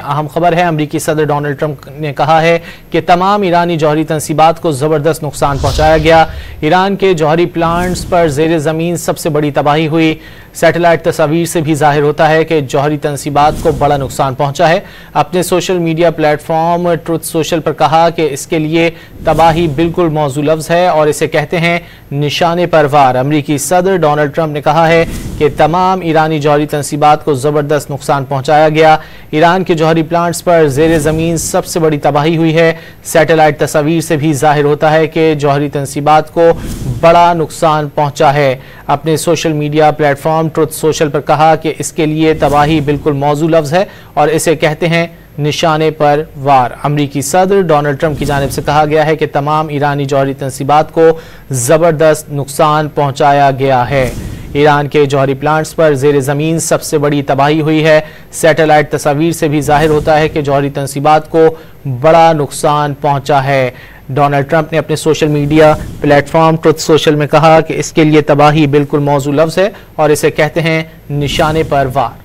अहम खबर है। अमरीकी सदर डोनाल्ड ट्रंप ने कहा है कि तमाम ईरानी जौहरी तंसीबात को ज़बरदस्त नुकसान पहुंचाया गया। ईरान के जौहरी प्लांट्स पर ज़ेर ज़मीन सबसे बड़ी तबाही हुई। सैटेलाइट तस्वीर से भी जाहिर होता है कि जौहरी तंसीबात को बड़ा नुकसान पहुंचा है। अपने social media platform truth social पर कहा कि इसके लिए तबाही बिल्कुल मौजू लफ्ज़ है और इसे कहते हैं निशाने पर वार। अमरीकी सदर डोनाल्ड ट्रंप ने कहा है कि तमाम ईरानी जौहरी तंसीबात को ज़बरदस्त नुकसान पहुंचाया गया। ईरान के जौहरी प्लांट्स पर ज़ेर ज़मीन सबसे बड़ी तबाही हुई है। सैटेलाइट तस्वीर से भी जाहिर होता है कि जौहरी तंसीबात को बड़ा नुकसान पहुंचा है। अपने social media platform truth social पर कहा कि इसके लिए तबाही बिल्कुल मौजू लफ्ज़ है और इसे कहते हैं निशाने पर वार। अमरीकी सदर डोनाल्ड ट्रंप की जानिब से कहा गया है कि तमाम ईरानी जौहरी तंसीबात को ज़बरदस्त नुकसान पहुंचाया गया है। ईरान के जौहरी प्लांट्स पर ज़ेर ज़मीन सबसे बड़ी तबाही हुई है। सैटेलाइट तस्वीर से भी जाहिर होता है कि जौहरी तंसीबात को बड़ा नुकसान पहुंचा है। डोनाल्ड ट्रंप ने अपने social media platform truth social में कहा कि इसके लिए तबाही बिल्कुल मौजू लफ्ज़ है और इसे कहते हैं निशाने पर वार।